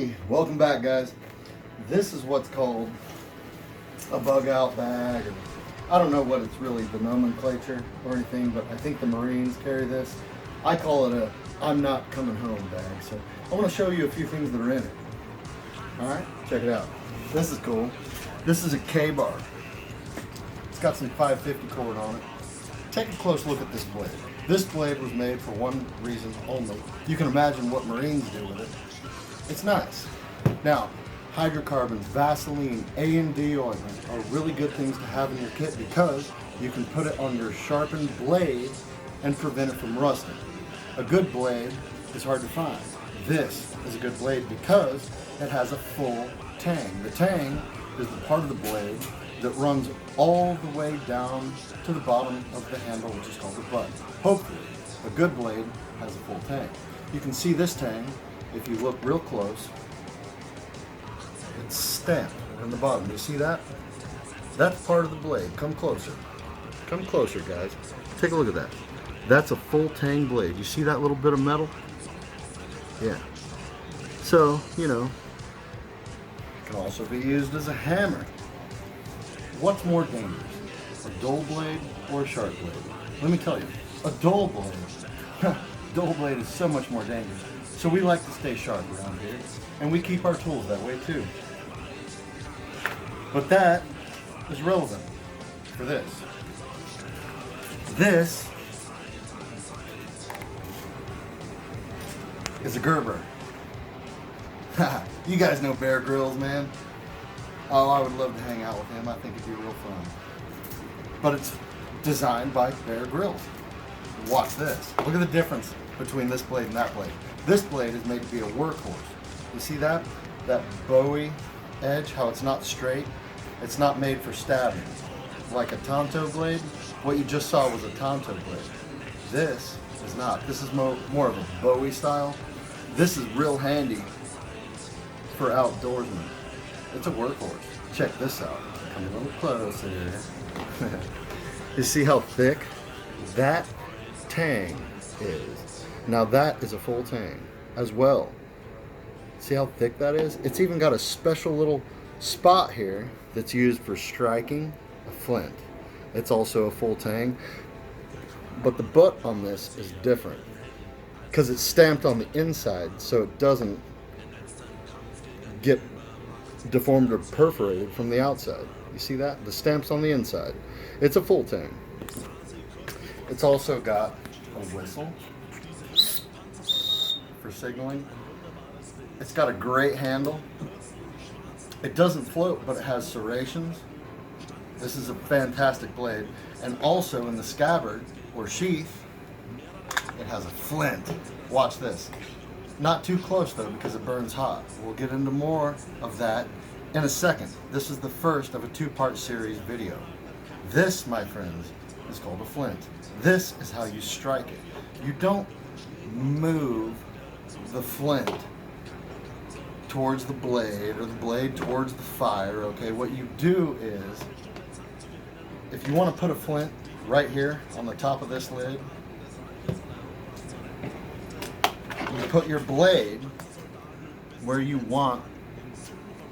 Hey, welcome back, guys. This is what's called a bug out bag. Or, I don't know what it's really the nomenclature or anything, but I think the Marines carry this. I call it a I'm not coming home bag. So I want to show you a few things that are in it. All right, check it out. This is cool. This is a K-bar. It's got some 550 cord on it. Take a close look at this blade. This blade was made for one reason only. You can imagine what Marines do with it. It's nice. Now, hydrocarbons, Vaseline, A&D ointment are really good things to have in your kit because you can put it on your sharpened blade and prevent it from rusting. A good blade is hard to find. This is a good blade because it has a full tang. The tang is the part of the blade that runs all the way down to the bottom of the handle, which is called the butt. Hopefully, a good blade has a full tang. You can see this tang if you look real close. It's stamped on the bottom. You see that? That's part of the blade. Come closer. Come closer, guys. Take a look at that. That's a full tang blade. You see that little bit of metal? Yeah. So, you know, it can also be used as a hammer. What's more dangerous, a dull blade or a sharp blade? Let me tell you, a dull blade is so much more dangerous. So we like to stay sharp around here, and we keep our tools that way too. But that is relevant for this. This is a Gerber. You guys know Bear Grylls, man. Oh, I would love to hang out with him. I think it'd be real fun. But it's designed by Bear Grylls. Watch this. Look at the difference between this blade and that blade. This blade is made to be a workhorse. You see that? That Bowie edge, how it's not straight? It's not made for stabbing. Like a Tonto blade, what you just saw was a Tonto blade. This is not. This is more of a Bowie style. This is real handy for outdoorsmen. It's a workhorse. Check this out. Come a little closer. You see how thick that tang is? Now that is a full tang as well. See how thick that is? It's even got a special little spot here that's used for striking a flint. It's also a full tang. But the butt on this is different because it's stamped on the inside so it doesn't get deformed or perforated from the outside. You see that? The stamp's on the inside. It's a full tang. It's also got a whistle for signaling. It's got a great handle. It doesn't float, but it has serrations. This is a fantastic blade. And also in the scabbard or sheath, it has a flint. Watch this. Not too close though, because it burns hot. We'll get into more of that in a second. This is the first of a two-part series video. This, my friends, is called a flint. This is how you strike it. You don't move the flint towards the blade or the blade towards the fire, okay? What you do is, if you want to put a flint right here on the top of this lid, you put your blade where you want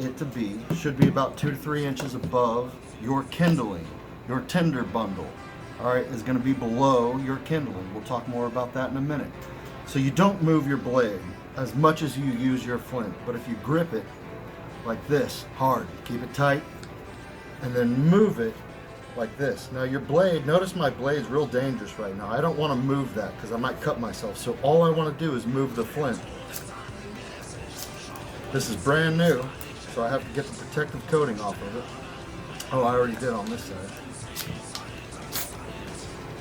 it to be. Should be about 2 to 3 inches above your kindling. Your tinder bundle, all right, is going to be below your kindling. We'll talk more about that in a minute. So you don't move your blade as much as you use your flint, but if you grip it like this, hard, keep it tight, and then move it like this. Now your blade, notice my blade's real dangerous right now. I don't want to move that because I might cut myself. So all I want to do is move the flint. This is brand new, so I have to get the protective coating off of it. Oh, I already did on this side.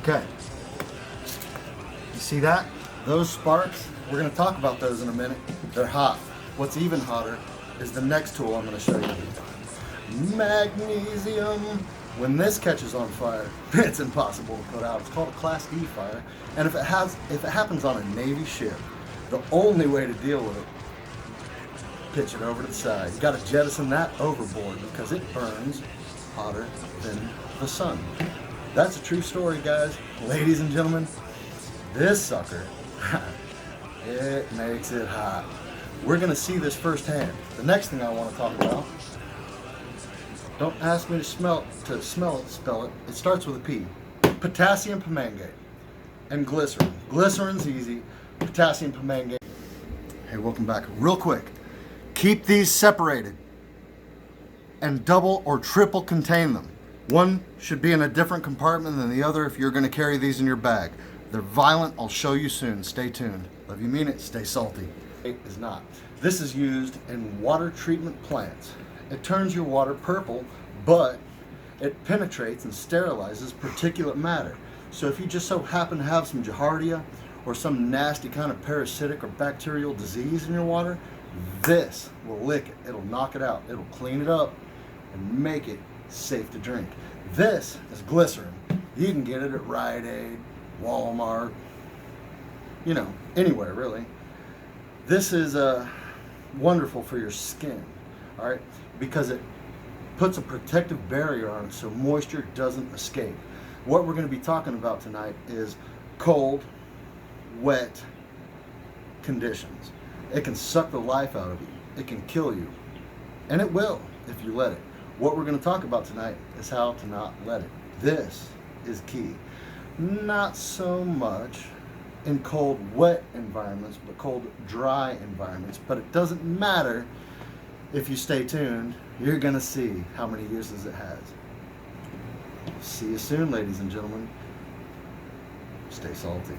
Okay. You see that? Those sparks, we're going to talk about those in a minute. They're hot. What's even hotter is the next tool I'm going to show you. Magnesium. When this catches on fire, it's impossible to put out. It's called a Class D fire. And if it happens on a Navy ship, the only way to deal with it, pitch it over to the side. You got to jettison that overboard because it burns hotter than the sun. That's a true story, guys. Ladies and gentlemen, this sucker, it makes it hot. We're going to see this firsthand. The next thing I want to talk about, don't ask me to spell it. It starts with a P. Potassium permanganate and glycerin. Glycerin's easy, potassium permanganate. Hey, welcome back. Real quick, keep these separated and double or triple contain them. One should be in a different compartment than the other if you're going to carry these in your bag. They're violent. I'll show you soon. Stay tuned. Love you, mean it. Stay salty. It is not. This is used in water treatment plants. It turns your water purple, but it penetrates and sterilizes particulate matter. So if you just so happen to have some giardia or some nasty kind of parasitic or bacterial disease in your water, this will lick it. It'll knock it out. It'll clean it up and make it safe to drink. This is glycerin. You can get it at Rite Aid, Walmart, you know, anywhere really. This is wonderful for your skin, all right, because it puts a protective barrier on it so moisture doesn't escape. What we're going to be talking about tonight is cold, wet conditions. It can suck the life out of you. It can kill you, and it will if you let it. What we're going to talk about tonight is how to not let it. This is key. Not so much in cold, wet environments, but cold, dry environments. But it doesn't matter if you stay tuned. You're going to see how many uses it has. See you soon, ladies and gentlemen. Stay salty.